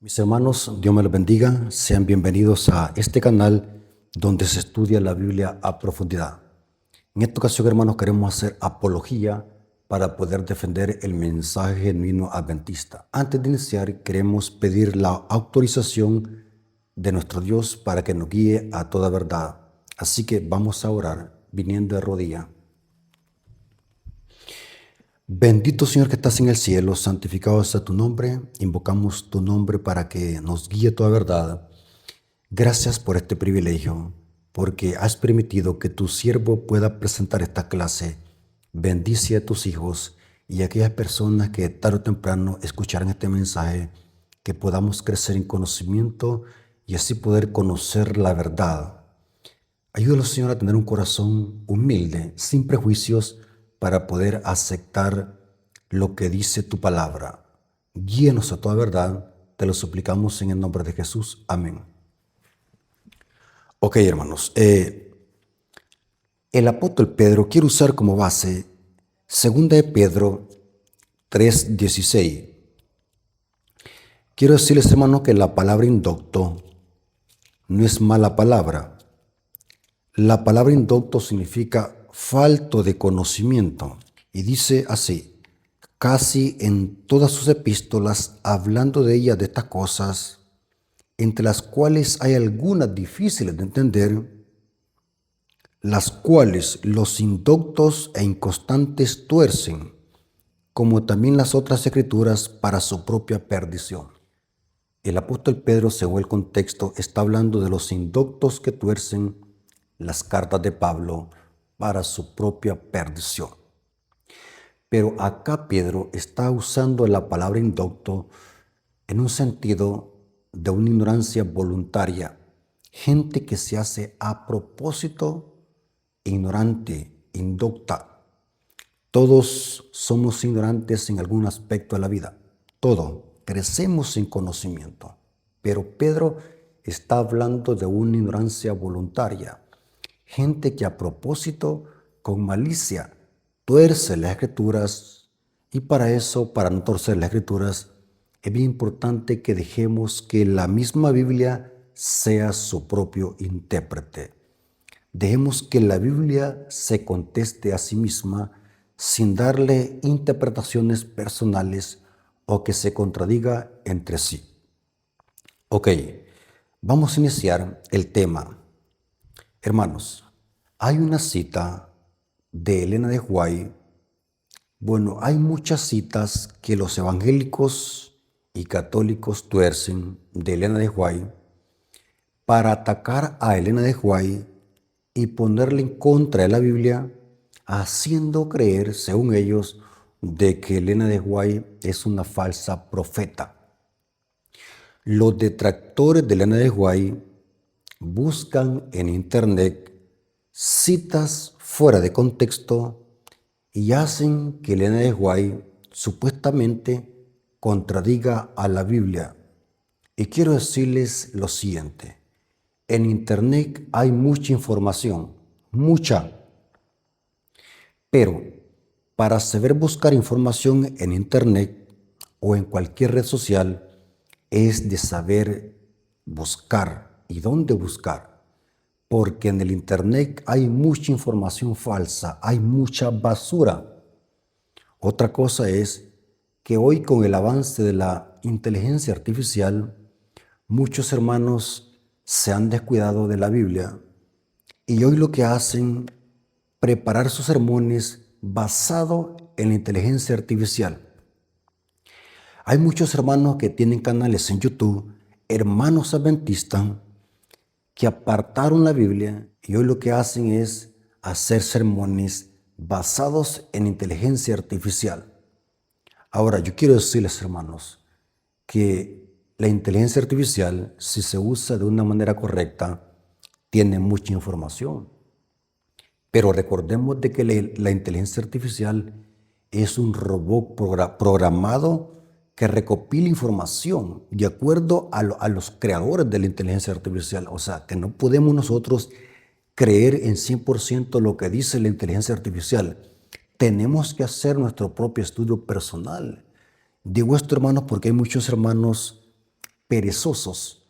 Mis hermanos, Dios me los bendiga. Sean bienvenidos a este canal donde se estudia la Biblia a profundidad. En esta ocasión, hermanos, queremos hacer apología para poder defender el mensaje genuino adventista. Antes de iniciar, queremos pedir la autorización de nuestro Dios para que nos guíe a toda verdad. Así que vamos a orar viniendo de rodillas. Bendito Señor que estás en el cielo, santificado sea tu nombre. Invocamos tu nombre para que nos guíe toda verdad. Gracias por este privilegio, porque has permitido que tu siervo pueda presentar esta clase. Bendice a tus hijos y a aquellas personas que tarde o temprano escucharán este mensaje, que podamos crecer en conocimiento y así poder conocer la verdad. Ayúdalos, Señor, a tener un corazón humilde, sin prejuicios, para poder aceptar lo que dice tu palabra. Guíenos a toda verdad, te lo suplicamos en el nombre de Jesús. Amén. Ok, hermanos, el apóstol Pedro quiere usar como base 2 de Pedro 3:16. Quiero decirles, hermanos, que la palabra indocto no es mala palabra. La palabra indocto significa falto de conocimiento y dice así, casi en todas sus epístolas, hablando de ella, de estas cosas, entre las cuales hay algunas difíciles de entender, las cuales los indoctos e inconstantes tuercen, como también las otras escrituras, para su propia perdición. El apóstol Pedro, según el contexto, está hablando de los indoctos que tuercen las cartas de Pablo para su propia perdición. Pero acá Pedro está usando la palabra indocto en un sentido de una ignorancia voluntaria. Gente que se hace a propósito ignorante, indocta. Todos somos ignorantes en algún aspecto de la vida. Todo. Crecemos sin conocimiento. Pero Pedro está hablando de una ignorancia voluntaria. Gente que a propósito, con malicia, tuerce las escrituras, y para eso, para no torcer las escrituras, es bien importante que dejemos que la misma Biblia sea su propio intérprete. Dejemos que la Biblia se conteste a sí misma sin darle interpretaciones personales o que se contradiga entre sí. Ok, vamos a iniciar el tema. Hermanos, hay una cita de Elena de White. Bueno, hay muchas citas que los evangélicos y católicos tuercen de Elena de White para atacar a Elena de White y ponerle en contra de la Biblia, haciendo creer, según ellos, de que Elena de White es una falsa profeta. Los detractores de Elena de White buscan en internet citas fuera de contexto y hacen que Elena de White supuestamente contradiga a la Biblia. Y quiero decirles lo siguiente. En internet hay mucha información, mucha. Pero para saber buscar información en internet o en cualquier red social es de saber buscar y dónde buscar. Porque en el internet hay mucha información falsa, hay mucha basura. Otra cosa es que hoy, con el avance de la inteligencia artificial, muchos hermanos se han descuidado de la Biblia y hoy lo que hacen, preparar sus sermones basado en la inteligencia artificial. Hay muchos hermanos que tienen canales en YouTube, hermanos adventistas, que apartaron la Biblia y hoy lo que hacen es hacer sermones basados en inteligencia artificial. Ahora, yo quiero decirles, hermanos, que la inteligencia artificial, si se usa de una manera correcta, tiene mucha información. Pero recordemos de que la inteligencia artificial es un robot programado que recopila información de acuerdo a los creadores de la inteligencia artificial. O sea, que no podemos nosotros creer en 100% lo que dice la inteligencia artificial. Tenemos que hacer nuestro propio estudio personal. Digo esto, hermanos, porque hay muchos hermanos perezosos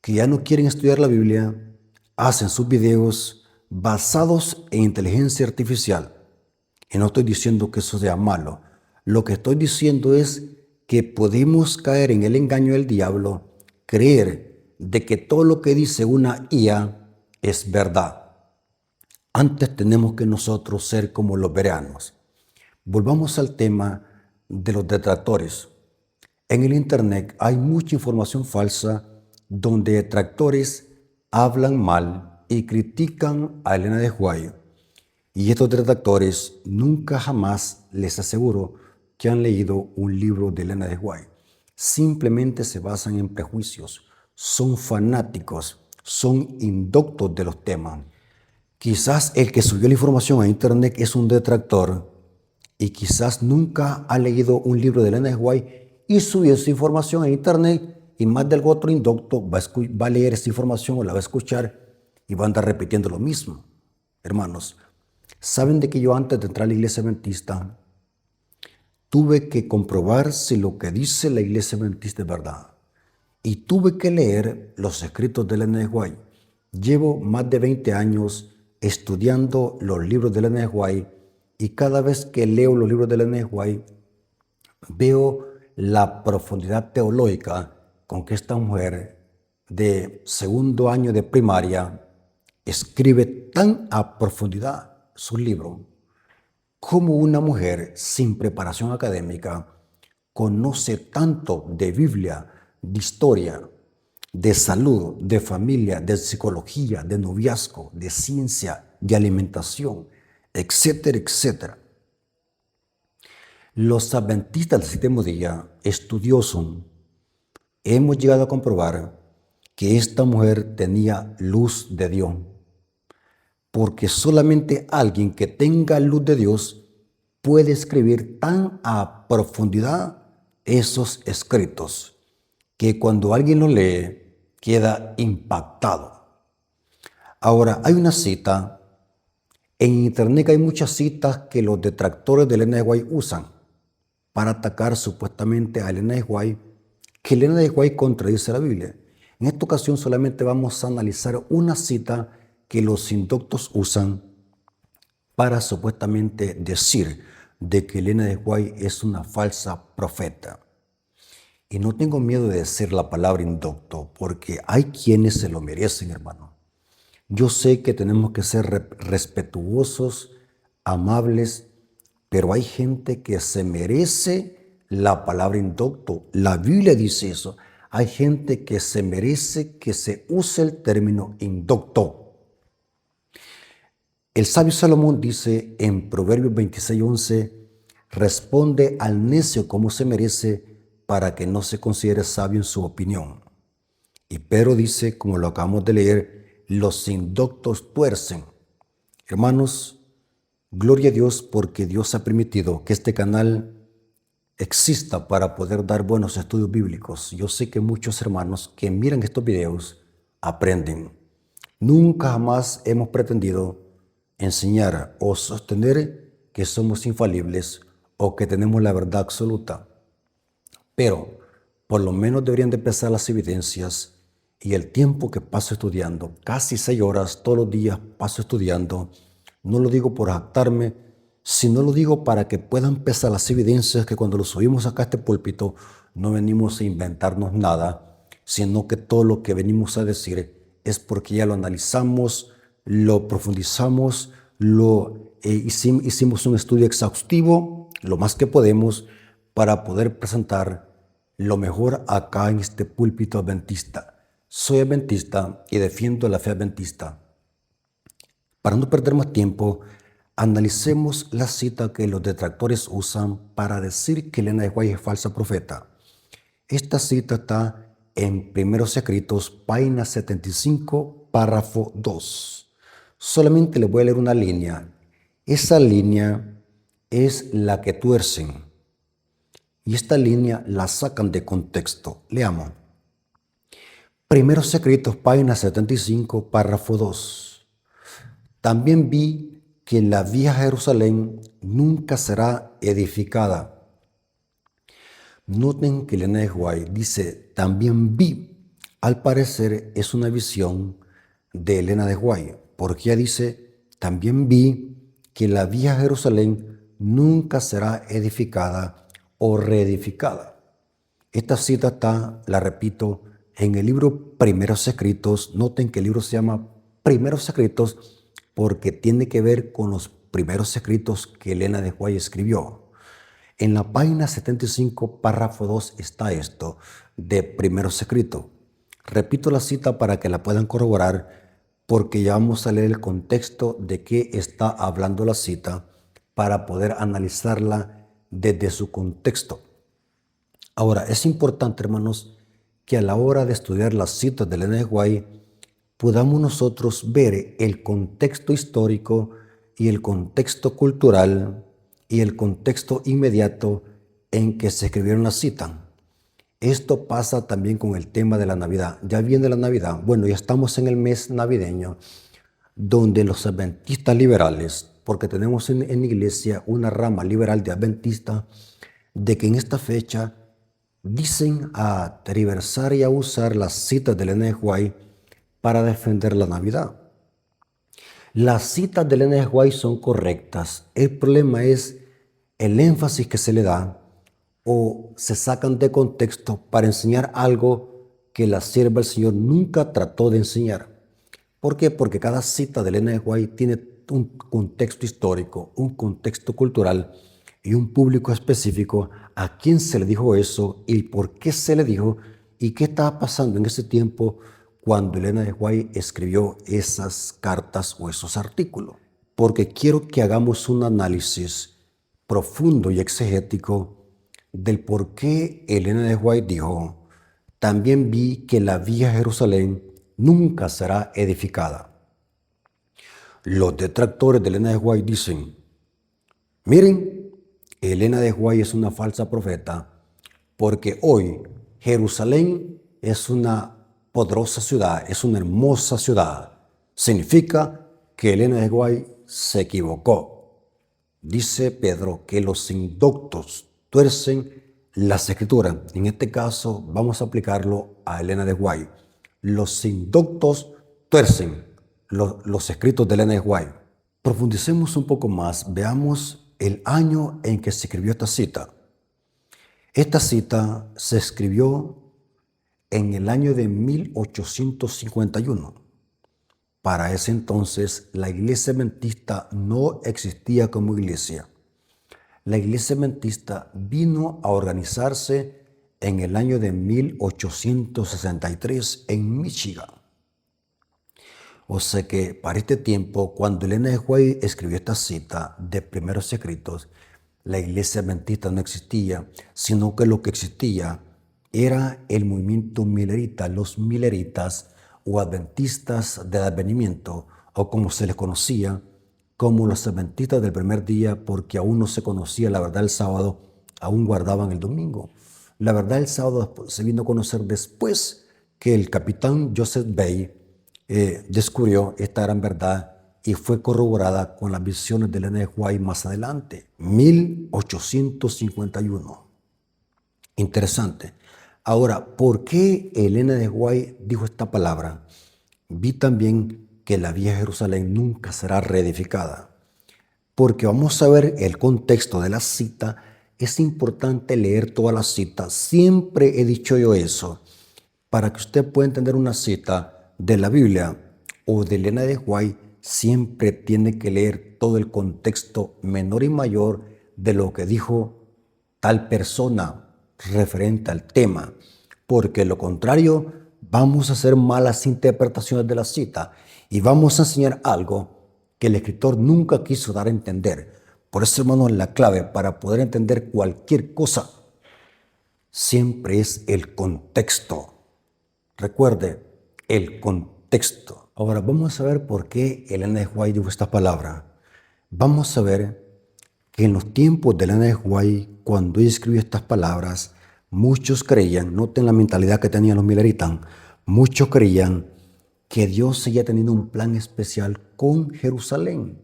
que ya no quieren estudiar la Biblia, hacen sus videos basados en inteligencia artificial. Y no estoy diciendo que eso sea malo. Lo que estoy diciendo es que podemos caer en el engaño del diablo, creer de que todo lo que dice una IA es verdad. Antes tenemos que nosotros ser como los bereanos. Volvamos al tema de los detractores. En el internet hay mucha información falsa donde detractores hablan mal y critican a Elena de White. Y estos detractores nunca jamás les aseguro que han leído un libro de Elena de White. Simplemente se basan en prejuicios, son fanáticos, son indoctos de los temas. Quizás el que subió la información a internet es un detractor y quizás nunca ha leído un libro de Elena de White y subió esa información a internet y más del otro indocto va a leer esa información o la va a escuchar y va a andar repitiendo lo mismo. Hermanos, ¿saben de que yo antes de entrar a la iglesia adventista tuve que comprobar si lo que dice la iglesia adventista es verdad? Y tuve que leer los escritos de Elena de White. Llevo más de 20 años estudiando los libros de Elena de White y cada vez que leo los libros de Elena de White veo la profundidad teológica con que esta mujer de segundo año de primaria escribe tan a profundidad su libro como una mujer sin preparación académica conoce tanto de Biblia, de historia, de salud, de familia, de psicología, de noviazgo, de ciencia, de alimentación, etcétera, etcétera. Los adventistas del séptimo día, estudiosos, hemos llegado a comprobar que esta mujer tenía luz de Dios, porque solamente alguien que tenga luz de Dios puede escribir tan a profundidad esos escritos que cuando alguien lo lee queda impactado. Ahora, hay una cita, en internet hay muchas citas que los detractores de Elena de White usan para atacar supuestamente a Elena de White, que Elena de White contradice la Biblia. En esta ocasión solamente vamos a analizar una cita que los indoctos usan para supuestamente decir de que Elena de White es una falsa profeta. Y no tengo miedo de decir la palabra indocto, porque hay quienes se lo merecen, hermano. Yo sé que tenemos que ser respetuosos, amables, pero hay gente que se merece la palabra indocto. La Biblia dice eso. Hay gente que se merece que se use el término indocto. El sabio Salomón dice en Proverbios 26:11, responde al necio como se merece para que no se considere sabio en su opinión. Y Pedro dice, como lo acabamos de leer, los indoctos tuercen. Hermanos, gloria a Dios porque Dios ha permitido que este canal exista para poder dar buenos estudios bíblicos. Yo sé que muchos hermanos que miran estos videos aprenden. Nunca jamás hemos pretendido enseñar o sostener que somos infalibles o que tenemos la verdad absoluta. Pero por lo menos deberían de empezar las evidencias y el tiempo que paso estudiando, casi 6 horas todos los días paso estudiando, no lo digo por jactarme, sino lo digo para que puedan empezar las evidencias que cuando lo subimos acá a este púlpito no venimos a inventarnos nada, sino que todo lo que venimos a decir es porque ya lo analizamos, lo profundizamos, hicimos un estudio exhaustivo, lo más que podemos, para poder presentar lo mejor acá en este púlpito adventista. Soy adventista y defiendo la fe adventista. Para no perder más tiempo, analicemos la cita que los detractores usan para decir que Elena de White es falsa profeta. Esta cita está en Primeros Escritos, página 75, párrafo 2. Solamente les voy a leer una línea. Esa línea es la que tuercen. Y esta línea la sacan de contexto. Leamos. Primeros Escritos, página 75, párrafo 2. También vi que la vieja Jerusalén nunca será edificada, Noten que Elena de White dice, también vi. Al parecer es una visión de Elena de White, porque ella dice, también vi que la vieja Jerusalén nunca será edificada o reedificada. Esta cita está, la repito, en el libro Primeros Escritos. Noten que el libro se llama Primeros Escritos porque tiene que ver con los primeros escritos que Elena de White escribió. En la página 75, párrafo 2, está esto de Primeros Escritos. Repito la cita para que la puedan corroborar porque ya vamos a leer el contexto de qué está hablando la cita para poder analizarla desde su contexto. Ahora, es importante, hermanos, que a la hora de estudiar las citas de Elena de White podamos nosotros ver el contexto histórico y el contexto cultural y el contexto inmediato en que se escribieron las citas. Esto pasa también con el tema de la Navidad. Ya viene la Navidad. Bueno, ya estamos en el mes navideño, donde los adventistas liberales, porque tenemos en la iglesia una rama liberal de adventistas, de que en esta fecha dicen a tergiversar y a usar las citas de Elena de White para defender la Navidad. Las citas de Elena de White son correctas. El problema es el énfasis que se le da o se sacan de contexto para enseñar algo que la sierva del Señor nunca trató de enseñar. ¿Por qué? Porque cada cita de Elena de White tiene un contexto histórico, un contexto cultural y un público específico a quién se le dijo eso y por qué se le dijo y qué estaba pasando en ese tiempo cuando Elena de White escribió esas cartas o esos artículos. Porque quiero que hagamos un análisis profundo y exegético del por qué Elena de White dijo, también vi que la vieja Jerusalén nunca será edificada. Los detractores de Elena de White dicen, miren, Elena de White es una falsa profeta porque hoy Jerusalén es una poderosa ciudad, es una hermosa ciudad. Significa que Elena de White se equivocó. Dice Pedro que los indoctos tuercen las escrituras. En este caso vamos a aplicarlo a Elena de White. Los indoctos tuercen los escritos de Elena de White. Profundicemos un poco más, veamos el año en que se escribió esta cita. Esta cita se escribió en el año de 1851. Para ese entonces, la iglesia adventista no existía como iglesia. La iglesia adventista vino a organizarse en el año de 1863 en Michigan. O sea que para este tiempo, cuando Elena de White escribió esta cita de Primeros Escritos, la iglesia adventista no existía, sino que lo que existía era el movimiento milerita, los mileritas o adventistas del advenimiento, o como se les conocía, como los adventistas del primer día, porque aún no se conocía la verdad del sábado, aún guardaban el domingo. La verdad del sábado se vino a conocer después que el capitán Joseph Bay descubrió esta gran verdad y fue corroborada con las visiones de Elena de White más adelante, 1851. Interesante. Ahora, ¿por qué Elena de White dijo esta palabra? Vi también que la vieja Jerusalén nunca será reedificada. Porque vamos a ver el contexto de la cita. Es importante leer toda la cita. Siempre he dicho yo eso. Para que usted pueda entender una cita de la Biblia o de Elena de White, siempre tiene que leer todo el contexto menor y mayor de lo que dijo tal persona referente al tema, porque de lo contrario vamos a hacer malas interpretaciones de la cita y vamos a enseñar algo que el escritor nunca quiso dar a entender. Por eso, hermano, la clave para poder entender cualquier cosa siempre es el contexto. Recuerde, el contexto. Ahora vamos a ver por qué Elena de White dijo esta palabra. Vamos a ver que en los tiempos de Elena de White, cuando ella escribió estas palabras, muchos creían, noten la mentalidad que tenían los mileritas, muchos creían que Dios seguía teniendo un plan especial con Jerusalén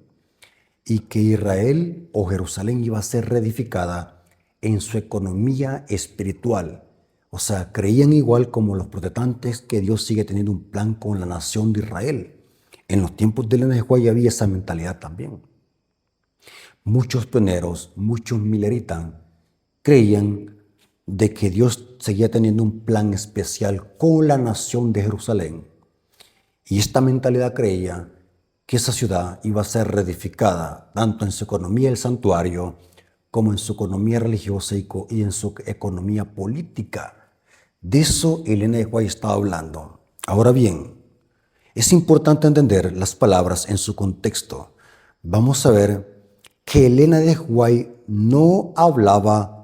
y que Israel o Jerusalén iba a ser reedificada en su economía espiritual. O sea, creían igual como los protestantes que Dios sigue teniendo un plan con la nación de Israel. En los tiempos de Elena de White había esa mentalidad también. Muchos pioneros, muchos mileritas creían de que Dios seguía teniendo un plan especial con la nación de Jerusalén. Y esta mentalidad creía que esa ciudad iba a ser reedificada tanto en su economía el santuario como en su economía religiosa y en su economía política. De eso Elena de White estaba hablando. Ahora bien, es importante entender las palabras en su contexto. Vamos a ver que Elena de White no hablaba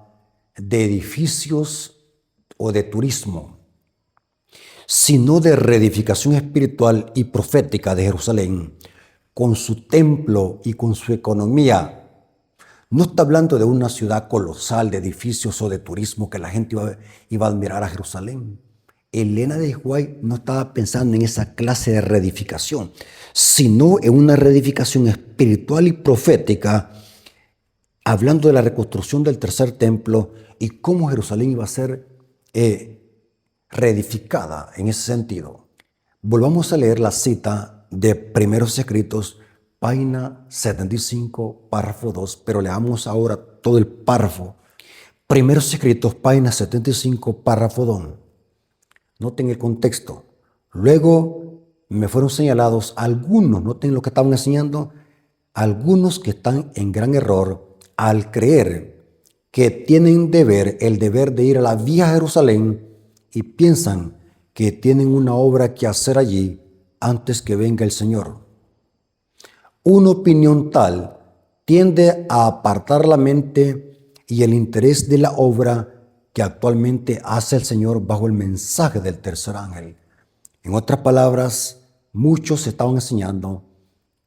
de edificios o de turismo, sino de reedificación espiritual y profética de Jerusalén, con su templo y con su economía. No está hablando de una ciudad colosal de edificios o de turismo que la gente iba a admirar a Jerusalén. Elena de White no estaba pensando en esa clase de reedificación, sino en una reedificación espiritual y profética, hablando de la reconstrucción del tercer templo y cómo Jerusalén iba a ser reedificada en ese sentido. Volvamos a leer la cita de Primeros Escritos, página 75, párrafo 2, pero leamos ahora todo el párrafo. Primeros Escritos, página 75, párrafo 2. Noten el contexto. Luego me fueron señalados algunos, noten lo que estaban enseñando, algunos que están en gran error al creer que tienen el deber de ir a la vieja Jerusalén y piensan que tienen una obra que hacer allí antes que venga el Señor. Una opinión tal tiende a apartar la mente y el interés de la obra que actualmente hace el Señor bajo el mensaje del tercer ángel. En otras palabras, muchos estaban enseñando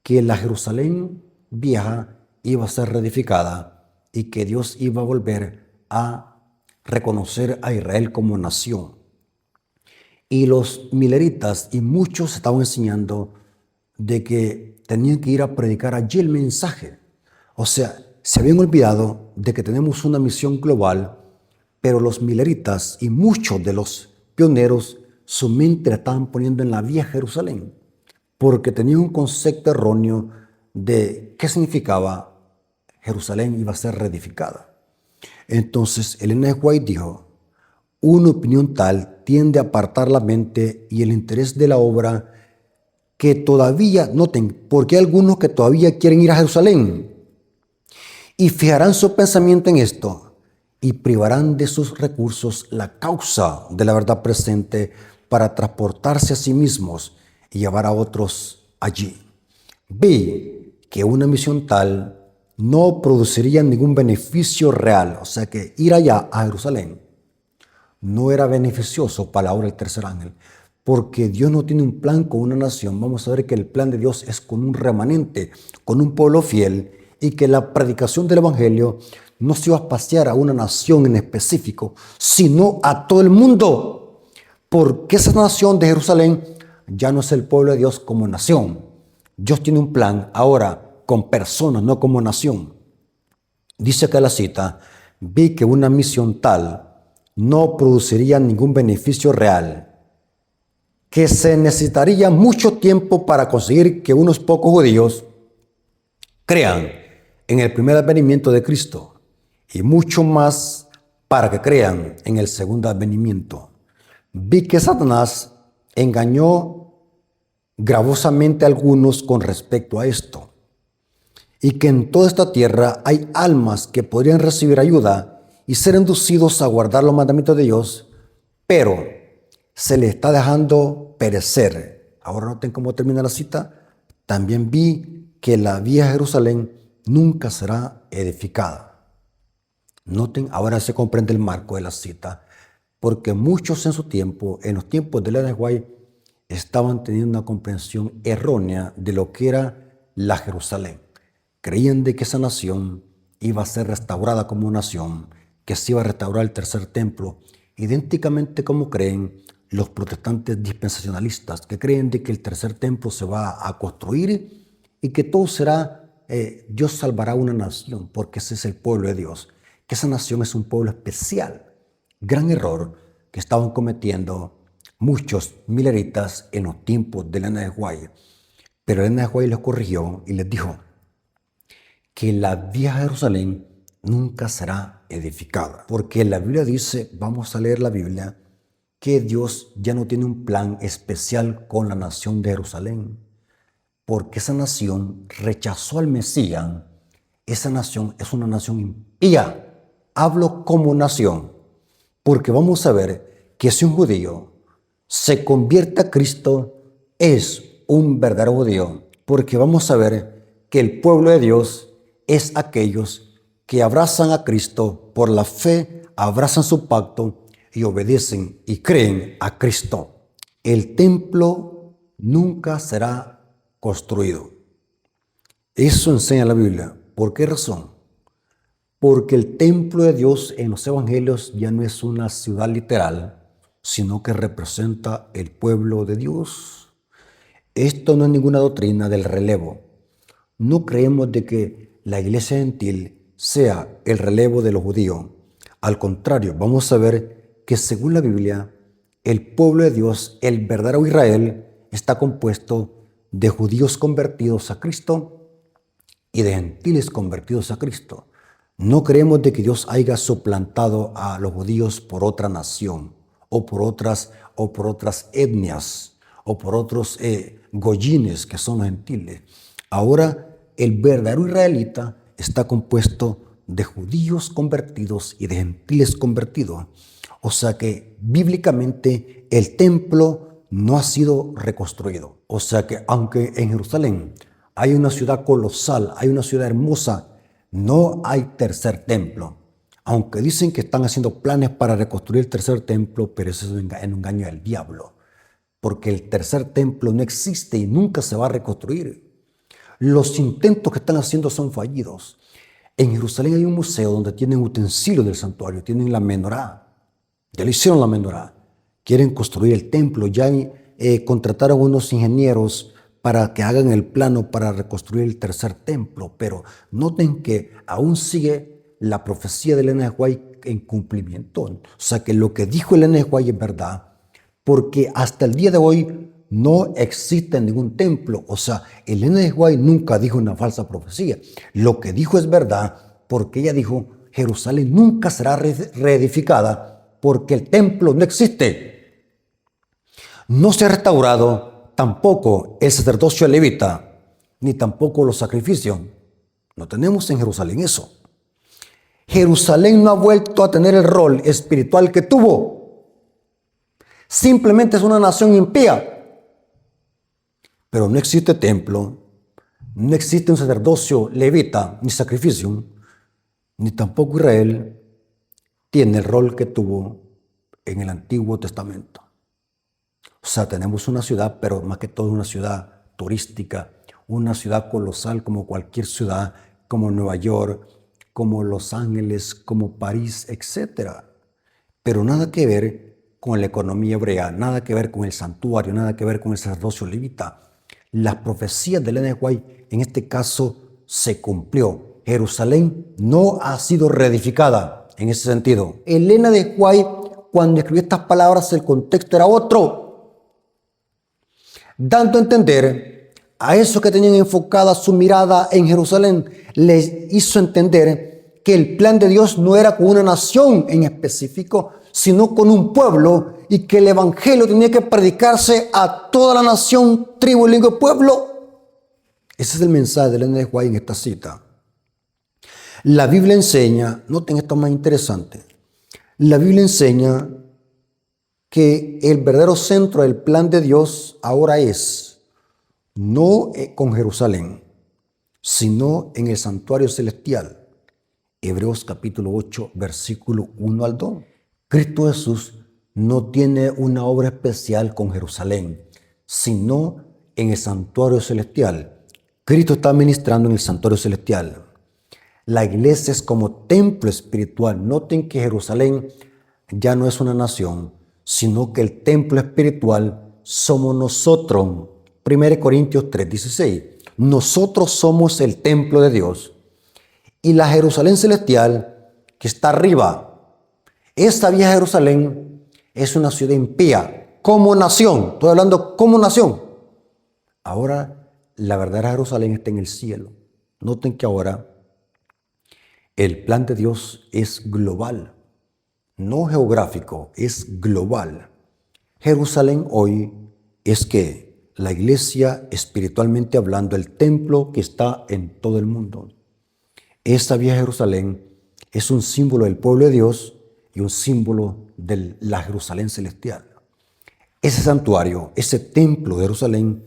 que la Jerusalén vieja iba a ser reedificada y que Dios iba a volver a reconocer a Israel como nación. Y los mileritas y muchos estaban enseñando de que tenían que ir a predicar allí el mensaje. O sea, se habían olvidado de que tenemos una misión global, pero los mileritas y muchos de los pioneros su mente la estaban poniendo en la vieja Jerusalén, porque tenían un concepto erróneo de qué significaba Jerusalén iba a ser reedificada. Entonces, Elena de White dijo, una opinión tal tiende a apartar la mente y el interés de la obra que todavía, noten, porque hay algunos que todavía quieren ir a Jerusalén y fijarán su pensamiento en esto y privarán de sus recursos la causa de la verdad presente para transportarse a sí mismos y llevar a otros allí. Vi que una misión tal no produciría ningún beneficio real, o sea que ir allá a Jerusalén no era beneficioso para la obra del tercer ángel, porque Dios no tiene un plan con una nación. Vamos a ver que el plan de Dios es con un remanente, con un pueblo fiel, y que la predicación del evangelio no se iba a pasear a una nación en específico, sino a todo el mundo, porque esa nación de Jerusalén ya no es el pueblo de Dios como nación. Dios tiene un plan ahora con personas, no como nación. Dice acá la cita, vi que una misión tal no produciría ningún beneficio real, que se necesitaría mucho tiempo para conseguir que unos pocos judíos crean en el primer advenimiento de Cristo y mucho más para que crean en el segundo advenimiento. Vi que Satanás engañó gravosamente a algunos con respecto a esto y que en toda esta tierra hay almas que podrían recibir ayuda y ser inducidos a guardar los mandamientos de Dios, pero se les está dejando perecer. Ahora noten cómo termina la cita. También vi que la vieja Jerusalén nunca será edificada. Noten, ahora se comprende el marco de la cita, porque muchos en su tiempo, en los tiempos de Elena de White, estaban teniendo una comprensión errónea de lo que era la Jerusalén. Creían de que esa nación iba a ser restaurada como nación, que se iba a restaurar el tercer templo, idénticamente como creen los protestantes dispensacionalistas, que creen de que el tercer templo se va a construir y que todo será, Dios salvará una nación, porque ese es el pueblo de Dios. que esa nación es un pueblo especial. Gran error que estaban cometiendo muchos mileritas en los tiempos de Elena de White. Pero Elena de White los corrigió y les dijo que la vieja Jerusalén nunca será edificada. Porque la Biblia dice, vamos a leer la Biblia, que Dios ya no tiene un plan especial con la nación de Jerusalén. Porque esa nación rechazó al Mesías. Esa nación es una nación impía. Hablo como nación, porque vamos a ver que si un judío se convierte a Cristo, es un verdadero judío, porque vamos a ver que el pueblo de Dios es aquellos que abrazan a Cristo por la fe, abrazan su pacto y obedecen y creen a Cristo. El templo nunca será construido. Eso enseña la Biblia. ¿Por qué razón? Porque el templo de Dios en los evangelios ya no es una ciudad literal, sino que representa el pueblo de Dios. Esto no es ninguna doctrina del relevo. No creemos de que la iglesia gentil sea el relevo de los judíos. Al contrario, vamos a ver que según la Biblia, el pueblo de Dios, el verdadero Israel, está compuesto de judíos convertidos a Cristo y de gentiles convertidos a Cristo. No creemos de que Dios haya suplantado a los judíos por otra nación o por otras etnias o por otros goyines que son los gentiles. Ahora el verdadero israelita está compuesto de judíos convertidos y de gentiles convertidos. O sea que bíblicamente el templo no ha sido reconstruido. O sea que aunque en Jerusalén hay una ciudad colosal, hay una ciudad hermosa, no hay tercer templo. Aunque dicen que están haciendo planes para reconstruir el tercer templo, pero eso es un engaño del diablo. Porque el tercer templo no existe y nunca se va a reconstruir. Los intentos que están haciendo son fallidos. En Jerusalén hay un museo donde tienen utensilios del santuario, tienen la menorá. Ya le hicieron la menorá. Quieren construir el templo. Ya contrataron unos ingenieros para que hagan el plano para reconstruir el tercer templo. Pero noten que aún sigue la profecía de Elena de White en cumplimiento. O sea que lo que dijo Elena de White es verdad, porque hasta el día de hoy no existe ningún templo. O sea, Elena de White nunca dijo una falsa profecía. Lo que dijo es verdad, porque ella dijo, Jerusalén nunca será reedificada porque el templo no existe. No se ha restaurado tampoco el sacerdocio levita, ni tampoco los sacrificios. No tenemos en Jerusalén eso. Jerusalén no ha vuelto a tener el rol espiritual que tuvo. Simplemente es una nación impía. Pero no existe templo, no existe un sacerdocio levita, ni sacrificio, ni tampoco Israel tiene el rol que tuvo en el Antiguo Testamento. O sea, tenemos una ciudad, pero más que todo una ciudad turística, una ciudad colosal como cualquier ciudad, como Nueva York, como Los Ángeles, como París, etc. Pero nada que ver con la economía hebrea, nada que ver con el santuario, nada que ver con el sacerdocio levita. Las profecías de Elena de White en este caso se cumplió. Jerusalén no ha sido reedificada en ese sentido. Elena de White, cuando escribió estas palabras, el contexto era otro. Dando a entender a esos que tenían enfocada su mirada en Jerusalén, les hizo entender que el plan de Dios no era con una nación en específico, sino con un pueblo, y que el evangelio tenía que predicarse a toda la nación, tribu, lengua, pueblo. Ese es el mensaje de Elena de White en esta cita. La Biblia enseña, noten esto más interesante, la Biblia enseña que el verdadero centro del plan de Dios ahora es no con Jerusalén, sino en el santuario celestial. Hebreos capítulo 8, versículo 1 al 2. Cristo Jesús no tiene una obra especial con Jerusalén, sino en el santuario celestial. Cristo está ministrando en el santuario celestial. La iglesia es como templo espiritual. Noten que Jerusalén ya no es una nación, sino que el templo espiritual somos nosotros. 1 Corintios 3:16. Nosotros somos el templo de Dios. Y la Jerusalén celestial que está arriba. Esta vieja Jerusalén es una ciudad impía, como nación. Estoy hablando como nación. Ahora, la verdadera Jerusalén está en el cielo. Noten que ahora el plan de Dios es global, no geográfico, es global. Jerusalén hoy es que la iglesia, espiritualmente hablando, el templo que está en todo el mundo. Esta vieja Jerusalén es un símbolo del pueblo de Dios y un símbolo de la Jerusalén celestial. Ese santuario, ese templo de Jerusalén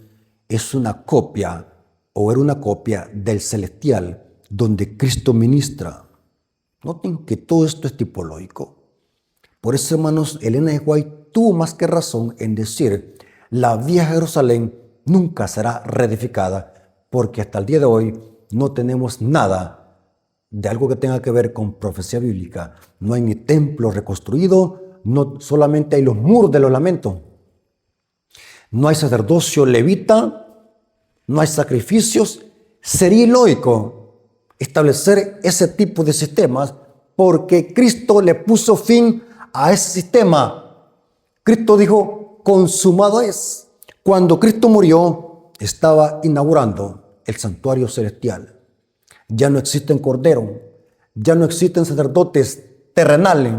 es una copia o era una copia del celestial donde Cristo ministra. Noten que todo esto es tipológico. Por eso, hermanos, Elena de White tuvo más que razón en decir la vieja Jerusalén nunca será reedificada, porque hasta el día de hoy no tenemos nada de algo que tenga que ver con profecía bíblica. No hay ni templo reconstruido, no solamente hay los muros de los lamentos. No hay sacerdocio levita, no hay sacrificios. Sería ilógico establecer ese tipo de sistemas porque Cristo le puso fin a ese sistema. Cristo dijo, consumado es. Cuando Cristo murió, estaba inaugurando el santuario celestial. Ya no existen corderos, ya no existen sacerdotes terrenales.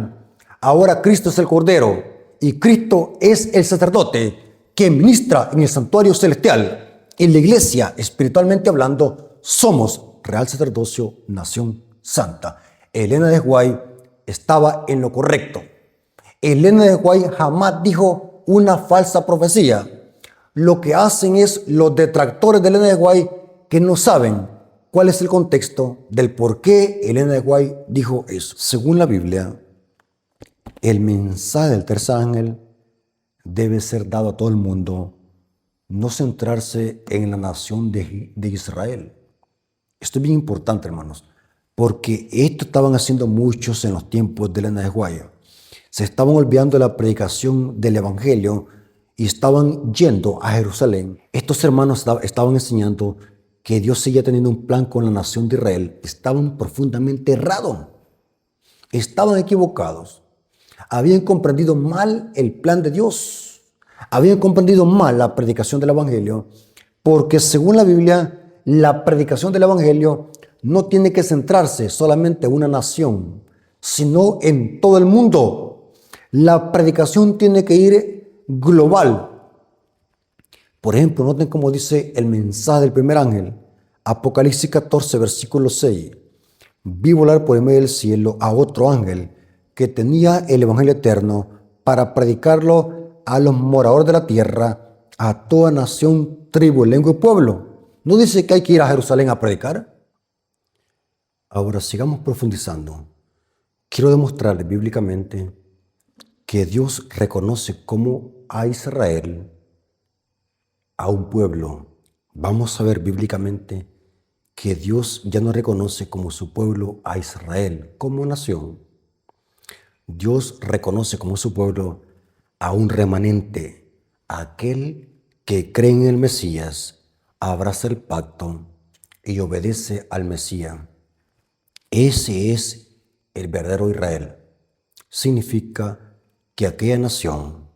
Ahora Cristo es el cordero y Cristo es el sacerdote que ministra en el santuario celestial. En la iglesia, espiritualmente hablando, somos real sacerdocio, nación santa. Elena de White estaba en lo correcto. Elena de White jamás dijo una falsa profecía. Lo que hacen es los detractores de Elena de White que no saben cuál es el contexto del por qué Elena de White dijo eso. Según la Biblia, el mensaje del tercer ángel debe ser dado a todo el mundo, no centrarse en la nación de Israel. Esto es bien importante, hermanos, porque esto estaban haciendo muchos en los tiempos de Elena de White. Se estaban olvidando de la predicación del Evangelio y estaban yendo a Jerusalén. Estos hermanos estaban enseñando que Dios seguía teniendo un plan con la nación de Israel. Estaban profundamente errados. Estaban equivocados. Habían comprendido mal el plan de Dios. Habían comprendido mal la predicación del Evangelio, porque según la Biblia, la predicación del Evangelio no tiene que centrarse solamente en una nación, sino en todo el mundo. La predicación tiene que ir global. Por ejemplo, noten cómo dice el mensaje del primer ángel, Apocalipsis 14, versículo 6. Vi volar por el medio del cielo a otro ángel que tenía el Evangelio eterno para predicarlo a los moradores de la tierra, a toda nación, tribu, lengua y pueblo. ¿No dice que hay que ir a Jerusalén a predicar? Ahora sigamos profundizando. Quiero demostrarles bíblicamente que Dios reconoce como a Israel, a un pueblo. Vamos a ver bíblicamente que Dios ya no reconoce como su pueblo a Israel como nación. Dios reconoce como su pueblo a un remanente, a aquel que cree en el Mesías, abraza el pacto y obedece al Mesías. Ese es el verdadero Israel. Significa que aquella nación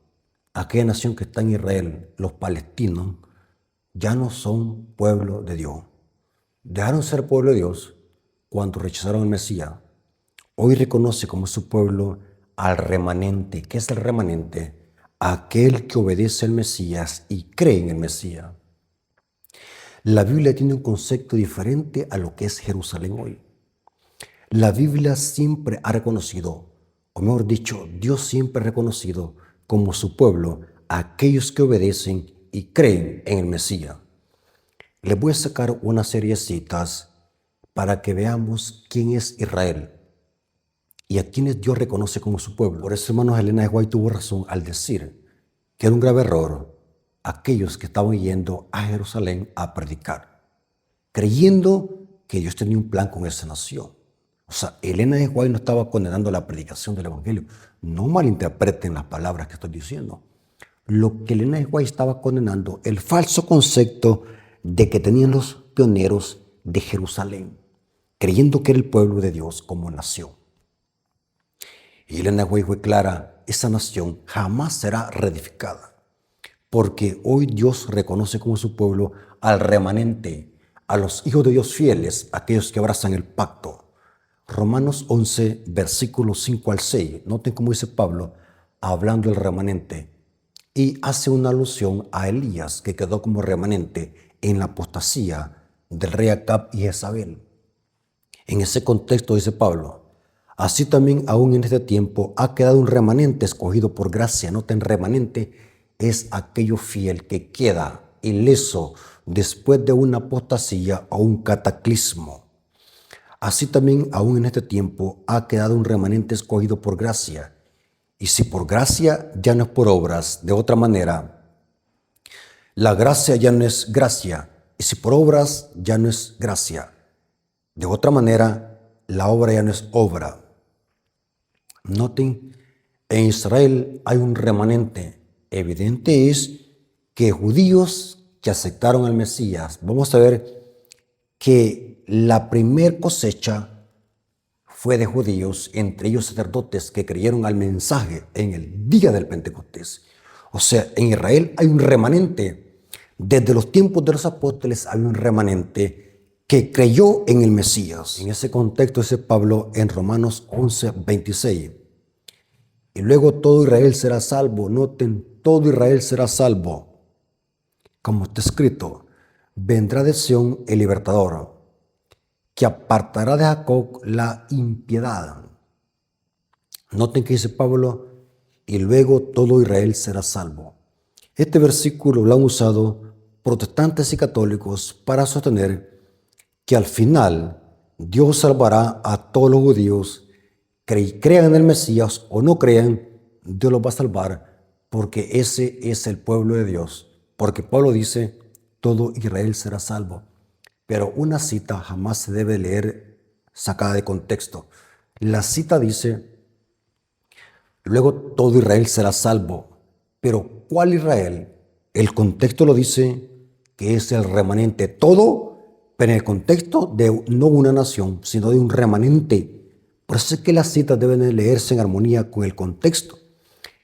que está en Israel, los palestinos, ya no son pueblo de Dios. Dejaron ser pueblo de Dios cuando rechazaron al Mesías. Hoy reconoce como su pueblo al remanente. ¿Qué es el remanente? Aquel que obedece al Mesías y cree en el Mesías. La Biblia tiene un concepto diferente a lo que es Jerusalén hoy. La Biblia siempre ha reconocido, o mejor dicho, Dios siempre ha reconocido como su pueblo a aquellos que obedecen y creen en el Mesías. Les voy a sacar una serie de citas para que veamos quién es Israel y a quienes Dios reconoce como su pueblo. Por eso, hermanos, Elena de White tuvo razón al decir que era un grave error aquellos que estaban yendo a Jerusalén a predicar, creyendo que Dios tenía un plan con esa nación. O sea, Elena de White no estaba condenando la predicación del Evangelio. No malinterpreten las palabras que estoy diciendo. Lo que Elena de White estaba condenando, el falso concepto de que tenían los pioneros de Jerusalén, creyendo que era el pueblo de Dios como nación. Y Elena White fue clara, esa nación jamás será reedificada, porque hoy Dios reconoce como su pueblo al remanente, a los hijos de Dios fieles, aquellos que abrazan el pacto. Romanos 11, versículos 5 al 6. Noten cómo dice Pablo, hablando del remanente, y hace una alusión a Elías, que quedó como remanente en la apostasía del rey Acab y Jezabel. En ese contexto dice Pablo, así también aún en este tiempo ha quedado un remanente escogido por gracia. Noten, remanente es aquello fiel que queda ileso después de una apostasía o un cataclismo. Así también aún en este tiempo ha quedado un remanente escogido por gracia. Y si por gracia, ya no es por obras. De otra manera, la gracia ya no es gracia. Y si por obras, ya no es gracia. De otra manera, la obra ya no es obra. Noten, en Israel hay un remanente. Evidente es que judíos que aceptaron al Mesías, vamos a ver que la primer cosecha fue de judíos, entre ellos sacerdotes que creyeron al mensaje en el día del Pentecostés. O sea, en Israel hay un remanente. Desde los tiempos de los apóstoles hay un remanente que creyó en el Mesías. En ese contexto dice Pablo en Romanos 11, 26. Y luego todo Israel será salvo. Noten, todo Israel será salvo. Como está escrito, vendrá de Sión el libertador, que apartará de Jacob la impiedad. Noten que dice Pablo, y luego todo Israel será salvo. Este versículo lo han usado protestantes y católicos para sostener que al final Dios salvará a todos los judíos, crean en el Mesías o no crean, Dios los va a salvar, porque ese es el pueblo de Dios. Porque Pablo dice, todo Israel será salvo. Pero una cita jamás se debe leer sacada de contexto. La cita dice, luego todo Israel será salvo. Pero ¿cuál Israel? El contexto lo dice que es el remanente. Todo, pero en el contexto de no una nación, sino de un remanente. Por eso es que las citas deben leerse en armonía con el contexto.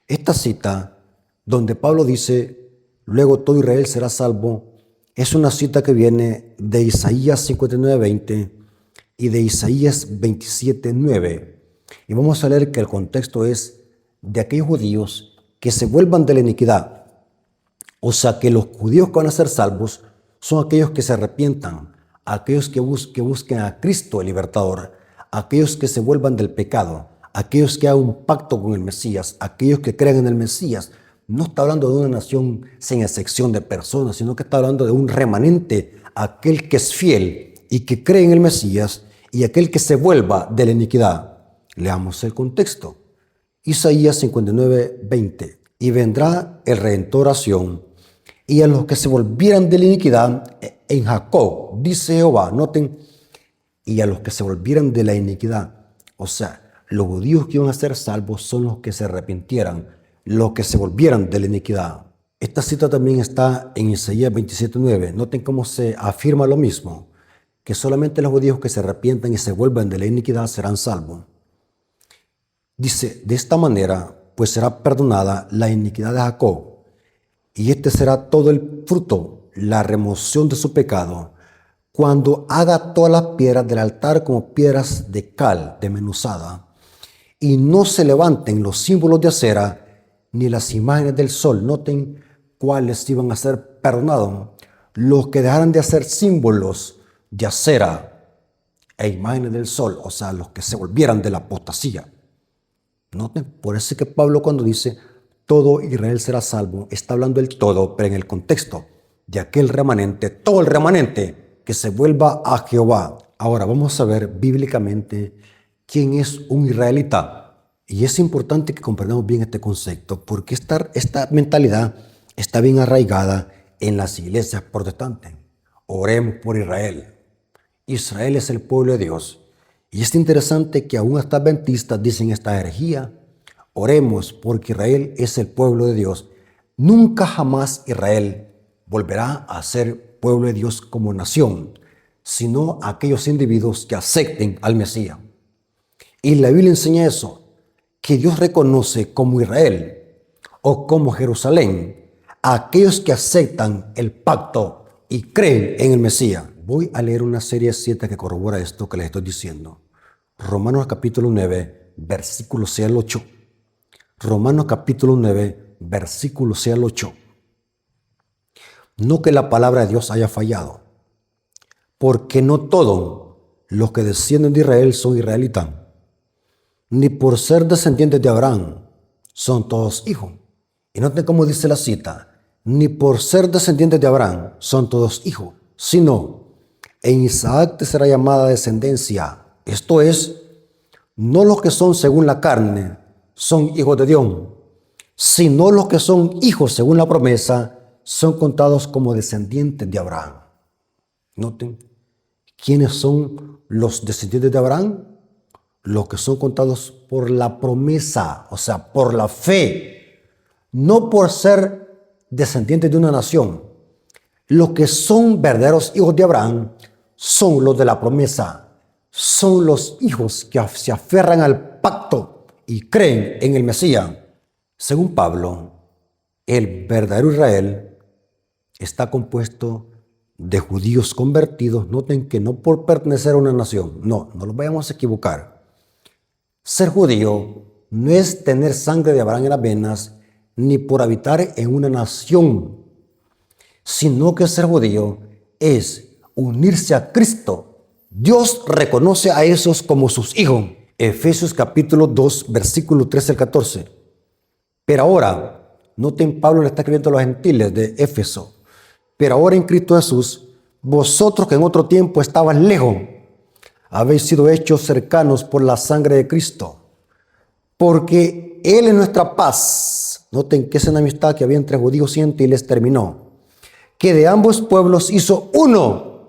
Esta cita, donde Pablo dice, luego todo Israel será salvo, es una cita que viene de Isaías 59:20 y de Isaías 27:9. Y vamos a leer que el contexto es de aquellos judíos que se vuelvan de la iniquidad. O sea, que los judíos que van a ser salvos son aquellos que se arrepientan, aquellos que busquen a Cristo el libertador, aquellos que se vuelvan del pecado, aquellos que hagan un pacto con el Mesías, aquellos que crean en el Mesías. No está hablando de una nación sin excepción de personas, sino que está hablando de un remanente, aquel que es fiel y que cree en el Mesías y aquel que se vuelva de la iniquidad. Leamos el contexto. Isaías 59:20. Y vendrá el Redentor a Sión, y a los que se volvieran de la iniquidad en Jacob, dice Jehová. Noten, y a los que se volvieran de la iniquidad. O sea, los judíos que iban a ser salvos son los que se arrepintieran, los que se volvieran de la iniquidad. Esta cita también está en Isaías 27:9. Noten cómo se afirma lo mismo, que solamente los judíos que se arrepientan y se vuelvan de la iniquidad serán salvos. Dice, de esta manera, pues será perdonada la iniquidad de Jacob, y este será todo el fruto, la remoción de su pecado, cuando haga todas las piedras del altar como piedras de cal desmenuzada, y no se levanten los símbolos de acera, ni las imágenes del sol. Noten cuáles iban a ser perdonados. Los que dejaran de hacer símbolos de acera e imágenes del sol, o sea, los que se volvieran de la apostasía. Noten, por eso es que Pablo cuando dice todo Israel será salvo, está hablando del todo, pero en el contexto de aquel remanente, todo el remanente que se vuelva a Jehová. Ahora vamos a ver bíblicamente quién es un israelita. Y es importante que comprendamos bien este concepto, porque esta mentalidad está bien arraigada en las iglesias protestantes. Oremos por Israel. Israel es el pueblo de Dios. Y es interesante que aún hasta adventistas dicen esta herejía. Oremos porque Israel es el pueblo de Dios. Nunca jamás Israel volverá a ser pueblo de Dios como nación, sino aquellos individuos que acepten al Mesías. Y la Biblia enseña eso, que Dios reconoce como Israel o como Jerusalén a aquellos que aceptan el pacto y creen en el Mesías. Voy a leer una serie 7 que corrobora esto que les estoy diciendo. Romanos capítulo 9, versículo 6 al 8. Romanos capítulo 9, versículo 6 al 8. No que la palabra de Dios haya fallado, porque no todos los que descienden de Israel son israelitas, ni por ser descendientes de Abraham son todos hijos. Y noten cómo dice la cita, ni por ser descendientes de Abraham son todos hijos, sino en Isaac te será llamada descendencia. Esto es, no los que son según la carne son hijos de Dios, sino los que son hijos según la promesa son contados como descendientes de Abraham. Noten, ¿quiénes son los descendientes de Abraham? Los que son contados por la promesa, o sea, por la fe, no por ser descendientes de una nación. Los que son verdaderos hijos de Abraham son los de la promesa, son los hijos que se aferran al pacto y creen en el Mesías. Según Pablo, el verdadero Israel está compuesto de judíos convertidos. Noten que no por pertenecer a una nación, no los vayamos a equivocar. Ser judío no es tener sangre de Abraham en las venas, ni por habitar en una nación, sino que ser judío es unirse a Cristo. Dios reconoce a esos como sus hijos. Efesios capítulo 2, versículo 13 al 14. Pero ahora, noten, Pablo le está escribiendo a los gentiles de Éfeso. Pero ahora en Cristo Jesús, vosotros que en otro tiempo estabas lejos, habéis sido hechos cercanos por la sangre de Cristo, porque Él es nuestra paz. Noten que esa enemistad que había entre judíos y gentiles terminó, que de ambos pueblos hizo uno,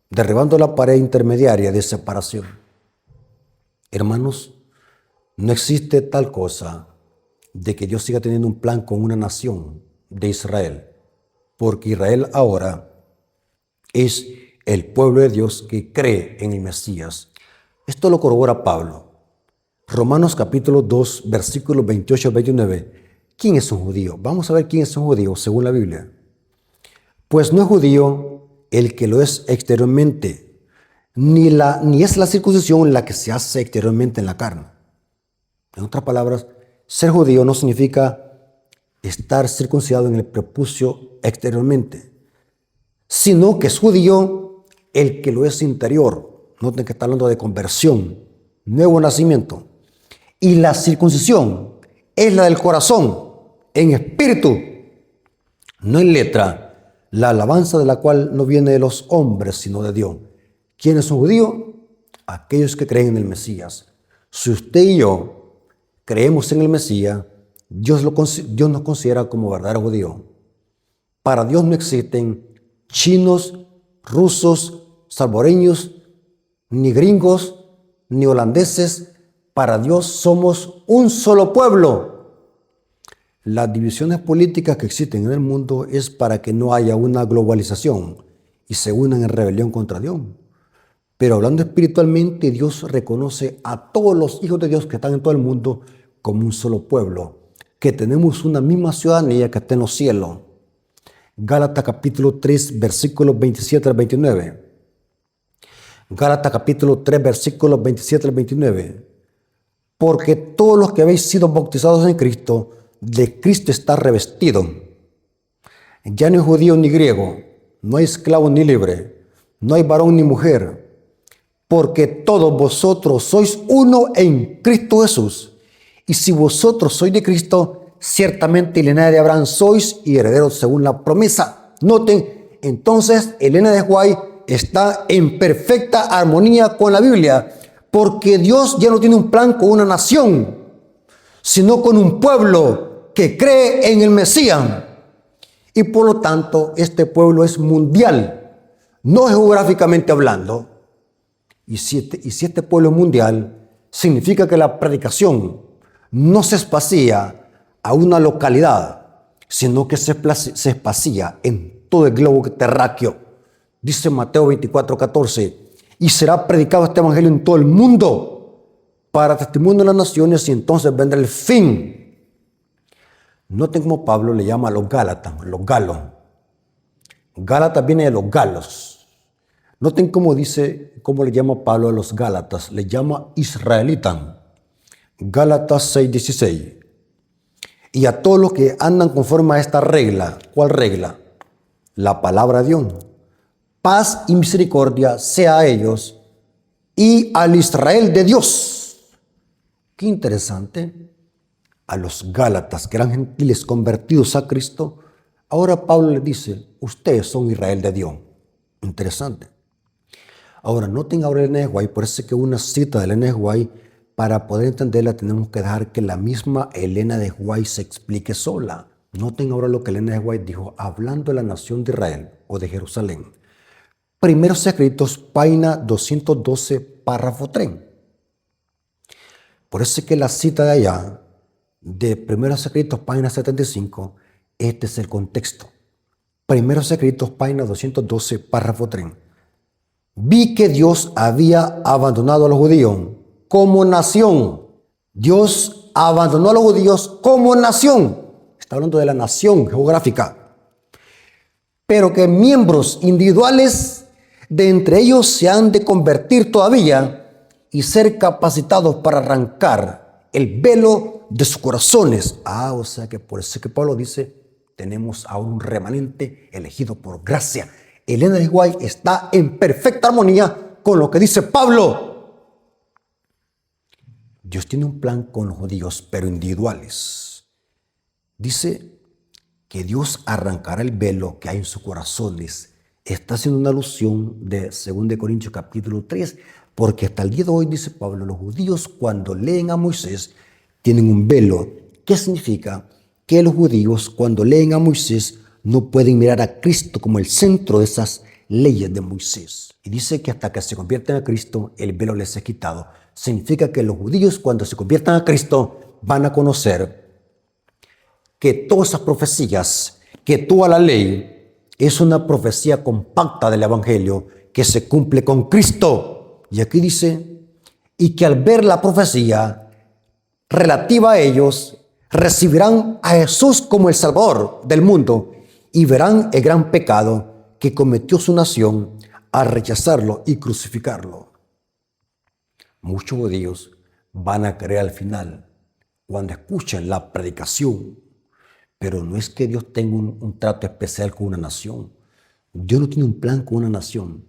derribando la pared intermediaria de separación. Hermanos, no existe tal cosa de que Dios siga teniendo un plan con una nación de Israel, porque Israel ahora es el pueblo de Dios que cree en el Mesías. Esto lo corrobora Pablo. Romanos capítulo 2, versículos 28 al 29. ¿Quién es un judío? Vamos a ver quién es un judío según la Biblia. Pues no es judío el que lo es exteriormente, ni es la circuncisión la que se hace exteriormente en la carne. En otras palabras, ser judío no significa estar circuncidado en el prepucio exteriormente, sino que es judío el que lo es interior. Noten que está hablando de conversión, nuevo nacimiento. Y la circuncisión es la del corazón, en espíritu, no en letra, la alabanza de la cual no viene de los hombres, sino de Dios. ¿Quién es un judío? Aquellos que creen en el Mesías. Si usted y yo creemos en el Mesías, Dios nos considera como verdadero judío. Para Dios no existen chinos, rusos, salvadoreños, ni gringos, ni holandeses. Para Dios somos un solo pueblo. Las divisiones políticas que existen en el mundo es para que no haya una globalización y se unan en rebelión contra Dios. Pero hablando espiritualmente, Dios reconoce a todos los hijos de Dios que están en todo el mundo como un solo pueblo, que tenemos una misma ciudadanía que está en los cielos. Gálatas capítulo 3, versículos 27 al 29. Gálatas capítulo 3, versículos 27 al 29. Porque todos los que habéis sido bautizados en Cristo, de Cristo está revestido. Ya no hay judío ni griego, no hay esclavo ni libre, no hay varón ni mujer, porque todos vosotros sois uno en Cristo Jesús. Y si vosotros sois de Cristo, ciertamente linaje de Abraham sois y herederos según la promesa. Noten, entonces el linaje de Juárez está en perfecta armonía con la Biblia, porque Dios ya no tiene un plan con una nación, sino con un pueblo que cree en el Mesías. Y por lo tanto, este pueblo es mundial, no geográficamente hablando. Y si este pueblo es mundial, significa que la predicación no se espacía a una localidad, sino que se espacía en todo el globo terráqueo. Dice Mateo 24:14, y será predicado este evangelio en todo el mundo para testimonio de las naciones, y entonces vendrá el fin. Noten cómo Pablo le llama a los Gálatas, los galos. Gálatas viene de los galos. Noten cómo le llama Pablo a los Gálatas, le llama israelitas. Gálatas 6:16. Y a todos los que andan conforme a esta regla. ¿Cuál regla? La palabra de Dios. Paz y misericordia sea a ellos y al Israel de Dios. Qué interesante. A los Gálatas, que eran gentiles convertidos a Cristo, ahora Pablo les dice, ustedes son Israel de Dios. Interesante. Ahora, noten ahora el Elena de White, por eso es que una cita de Elena de White, para poder entenderla tenemos que dejar que la misma Elena de White se explique sola. Noten ahora lo que Elena de White dijo, hablando de la nación de Israel o de Jerusalén. Primeros Escritos, página 212, párrafo 3. Por eso es que la cita de allá, de Primeros Escritos, página 75, este es el contexto. Primeros Escritos, página 212, párrafo 3. Vi que Dios había abandonado a los judíos como nación. Dios abandonó a los judíos como nación. Está hablando de la nación geográfica. Pero que miembros individuales de entre ellos se han de convertir todavía y ser capacitados para arrancar el velo de sus corazones. O sea que por eso es que Pablo dice, tenemos aún un remanente elegido por gracia. Elena de White está en perfecta armonía con lo que dice Pablo. Dios tiene un plan con los judíos, pero individuales. Dice que Dios arrancará el velo que hay en sus corazones. Está haciendo una alusión de 2 Corintios capítulo 3, porque hasta el día de hoy, dice Pablo, los judíos cuando leen a Moisés tienen un velo. ¿Qué significa? Que los judíos cuando leen a Moisés no pueden mirar a Cristo como el centro de esas leyes de Moisés. Y dice que hasta que se convierten a Cristo, el velo les es quitado. Significa que los judíos cuando se conviertan a Cristo van a conocer que todas esas profecías, que toda la ley es una profecía compacta del Evangelio que se cumple con Cristo. Y aquí dice, y que al ver la profecía relativa a ellos, recibirán a Jesús como el Salvador del mundo y verán el gran pecado que cometió su nación al rechazarlo y crucificarlo. Muchos judíos van a creer al final cuando escuchen la predicación, pero no es que Dios tenga un trato especial con una nación. Dios no tiene un plan con una nación.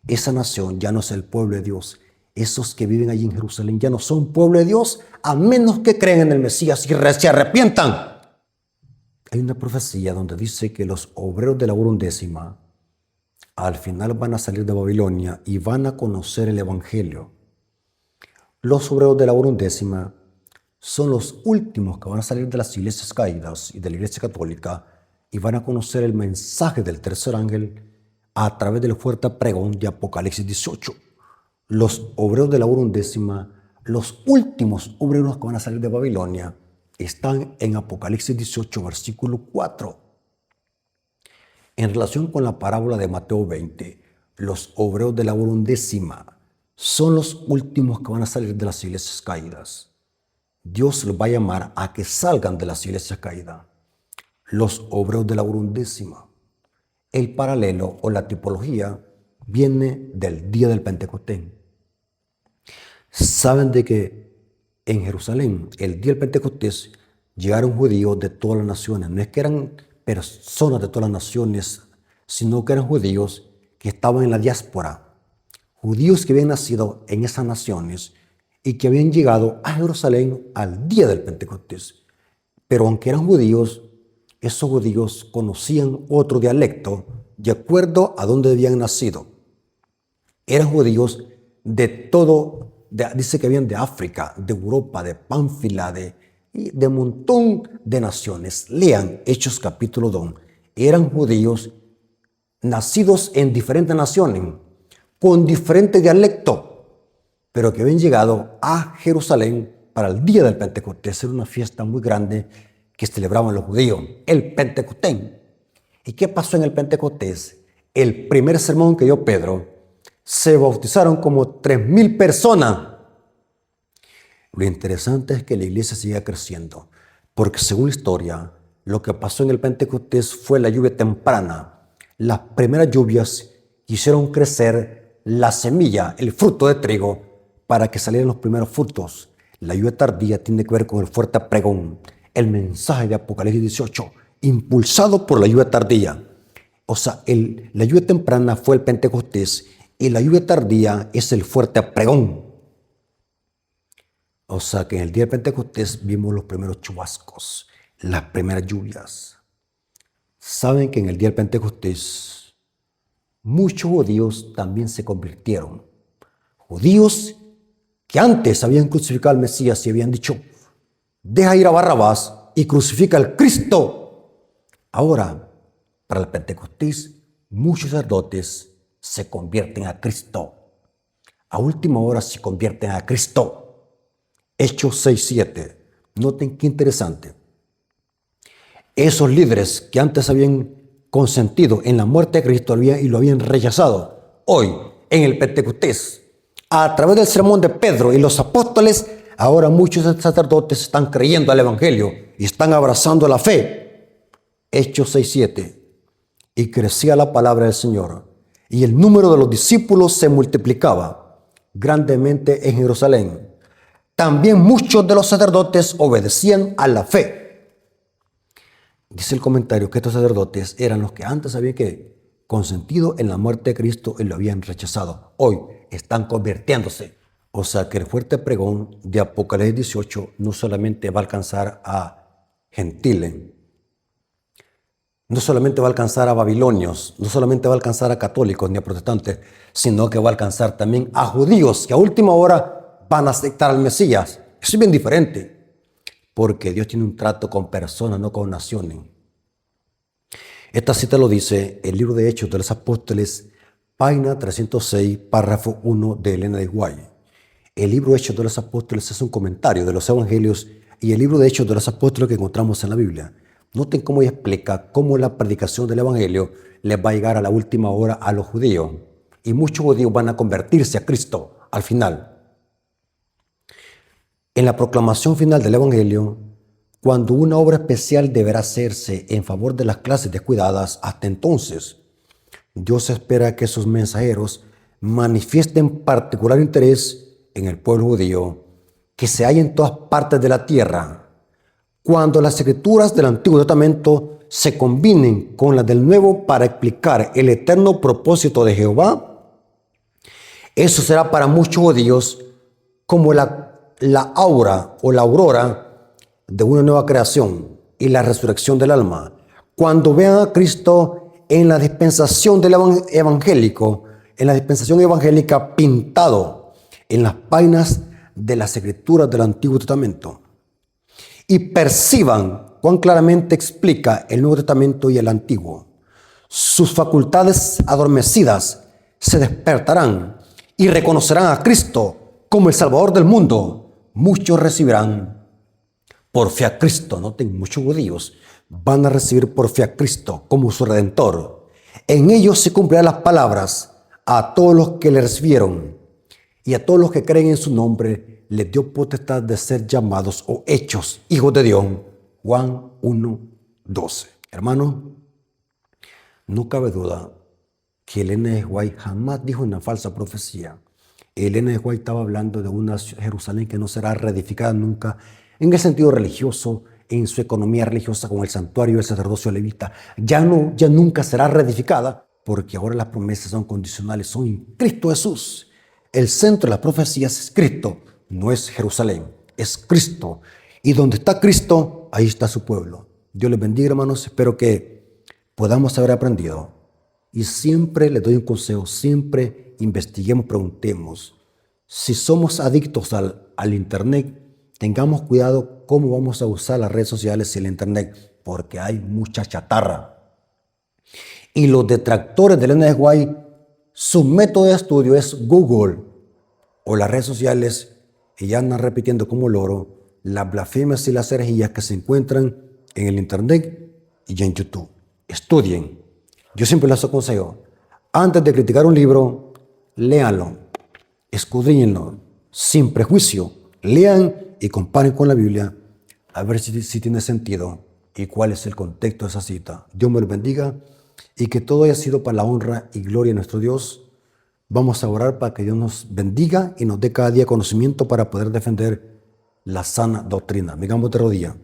Esa nación ya no es el pueblo de Dios. Esos que viven allí en Jerusalén ya no son pueblo de Dios, a menos que crean en el Mesías y se arrepientan. Hay una profecía donde dice que los obreros de la hora undécima al final van a salir de Babilonia y van a conocer el Evangelio. Los obreros de la hora undécima son los últimos que van a salir de las iglesias caídas y de la iglesia católica y van a conocer el mensaje del tercer ángel a través del fuerte pregón de Apocalipsis 18. Los obreros de la hora undécima, los últimos obreros que van a salir de Babilonia, están en Apocalipsis 18, versículo 4. En relación con la parábola de Mateo 20, los obreros de la hora undécima son los últimos que van a salir de las iglesias caídas. Dios los va a llamar a que salgan de las iglesias caídas. Los obreros de la hora undécima. El paralelo o la tipología viene del día del Pentecostés. Saben de que en Jerusalén, el día del Pentecostés, llegaron judíos de todas las naciones. No es que eran personas de todas las naciones, sino que eran judíos que estaban en la diáspora. Judíos que habían nacido en esas naciones y que habían llegado a Jerusalén al día del Pentecostés. Pero aunque eran judíos, esos judíos conocían otro dialecto de acuerdo a dónde habían nacido. Eran judíos de todo. Dice que habían de África, de Europa, de Pánfila, de un montón de naciones. Lean Hechos capítulo 2. Eran judíos nacidos en diferentes naciones, con diferente dialecto, pero que habían llegado a Jerusalén para el día del Pentecostés. Era una fiesta muy grande que celebraban los judíos, el Pentecostés. ¿Y qué pasó en el Pentecostés? El primer sermón que dio Pedro, se bautizaron como 3,000 personas. Lo interesante es que la iglesia sigue creciendo, porque según la historia, lo que pasó en el Pentecostés fue la lluvia temprana. Las primeras lluvias hicieron crecer la semilla, el fruto de trigo, para que salieran los primeros frutos. La lluvia tardía tiene que ver con el fuerte pregón, el mensaje de Apocalipsis 18, impulsado por la lluvia tardía. O sea, la lluvia temprana fue el Pentecostés y la lluvia tardía es el fuerte pregón. O sea, que en el día del Pentecostés vimos los primeros chubascos, las primeras lluvias. Saben que en el día del Pentecostés muchos judíos también se convirtieron. Judíos que antes habían crucificado al Mesías y habían dicho, deja ir a Barrabás y crucifica al Cristo. Ahora, para el Pentecostés, muchos sacerdotes se convierten a Cristo. A última hora se convierten a Cristo. Hechos 6:7. Noten qué interesante. Esos líderes que antes habían consentido en la muerte de Cristo y lo habían rechazado, hoy en el Pentecostés, a través del sermón de Pedro y los apóstoles, ahora muchos sacerdotes están creyendo al Evangelio y están abrazando la fe. Hechos 6:7. Y crecía la palabra del Señor, y el número de los discípulos se multiplicaba grandemente en Jerusalén. También muchos de los sacerdotes obedecían a la fe. Dice el comentario que estos sacerdotes eran los que antes habían consentido en la muerte de Cristo y lo habían rechazado. Hoy están convirtiéndose. O sea que el fuerte pregón de Apocalipsis 18 no solamente va a alcanzar a gentiles, no solamente va a alcanzar a babilonios, no solamente va a alcanzar a católicos ni a protestantes, sino que va a alcanzar también a judíos que a última hora van a aceptar al Mesías. Eso es bien diferente, porque Dios tiene un trato con personas, no con naciones. Esta cita lo dice el libro de Hechos de los Apóstoles, página 306, párrafo 1 de Elena de White. El libro de Hechos de los Apóstoles es un comentario de los evangelios y el libro de Hechos de los Apóstoles que encontramos en la Biblia. Noten cómo ella explica cómo la predicación del evangelio les va a llegar a la última hora a los judíos. Y muchos judíos van a convertirse a Cristo al final. En la proclamación final del evangelio, cuando una obra especial deberá hacerse en favor de las clases descuidadas, hasta entonces, Dios espera que sus mensajeros manifiesten particular interés en el pueblo judío que se halla en todas partes de la tierra. Cuando las escrituras del Antiguo Testamento se combinen con las del Nuevo para explicar el eterno propósito de Jehová, eso será para muchos judíos como la aura o la aurora de una nueva creación y la resurrección del alma. Cuando vean a Cristo en la dispensación del evangélico, en la dispensación evangélica pintado en las páginas de las escrituras del Antiguo Testamento y perciban cuán claramente explica el Nuevo Testamento y el Antiguo, sus facultades adormecidas se despertarán y reconocerán a Cristo como el Salvador del mundo. Muchos recibirán por fe a Cristo. Noten, muchos judíos van a recibir por fe a Cristo como su Redentor. En ellos se cumplirán las palabras: a todos los que le recibieron y a todos los que creen en su nombre les dio potestad de ser llamados o hechos hijos de Dios. Juan 1:12. Hermano, no cabe duda que Elena de White jamás dijo una falsa profecía. Elena de White estaba hablando de una Jerusalén que no será reedificada nunca en el sentido religioso, en su economía religiosa con el santuario y el sacerdocio levita. Ya nunca será reedificada, porque ahora las promesas son condicionales, son en Cristo Jesús. El centro de las profecías es Cristo, no es Jerusalén, es Cristo. Y donde está Cristo, ahí está su pueblo. Dios les bendiga, hermanos. Espero que podamos haber aprendido. Y siempre les doy un consejo, siempre investiguemos, preguntemos. Si somos adictos al Internet, tengamos cuidado cómo vamos a usar las redes sociales y el Internet, porque hay mucha chatarra. Y los detractores de Elena de White, su método de estudio es Google o las redes sociales, y ya andan repitiendo como loro las blasfemias y las herejías que se encuentran en el Internet y en YouTube. Estudien. Yo siempre les aconsejo, antes de criticar un libro, léanlo, escudriñenlo, sin prejuicio. Lean y comparen con la Biblia a ver si tiene sentido y cuál es el contexto de esa cita. Dios me lo bendiga y que todo haya sido para la honra y gloria de nuestro Dios. Vamos a orar para que Dios nos bendiga y nos dé cada día conocimiento para poder defender la sana doctrina. Digamos de rodilla.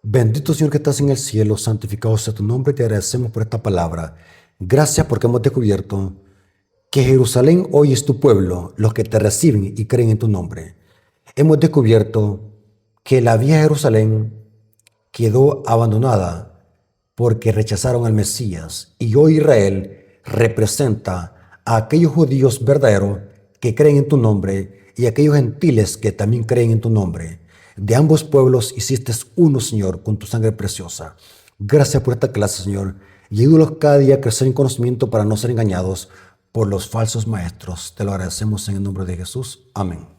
Bendito Señor que estás en el cielo, santificado sea tu nombre, te agradecemos por esta palabra. Gracias porque hemos descubierto que Jerusalén hoy es tu pueblo, los que te reciben y creen en tu nombre. Hemos descubierto que la vieja Jerusalén quedó abandonada porque rechazaron al Mesías y hoy Israel representa a aquellos judíos verdaderos que creen en tu nombre y a aquellos gentiles que también creen en tu nombre. De ambos pueblos hiciste uno, Señor, con tu sangre preciosa. Gracias por esta clase, Señor, y ayúdalos cada día a crecer en conocimiento para no ser engañados por los falsos maestros. Te lo agradecemos en el nombre de Jesús. Amén.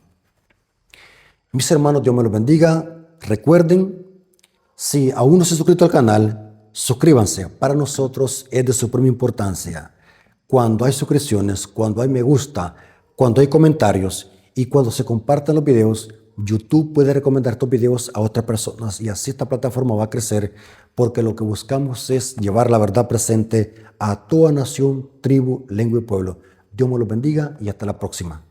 Mis hermanos, Dios me los bendiga. Recuerden, si aún no se han suscrito al canal, suscríbanse. Para nosotros es de suprema importancia. Cuando hay suscripciones, cuando hay me gusta, cuando hay comentarios y cuando se comparten los videos, YouTube puede recomendar estos videos a otras personas y así esta plataforma va a crecer porque lo que buscamos es llevar la verdad presente a toda nación, tribu, lengua y pueblo. Dios me los bendiga y hasta la próxima.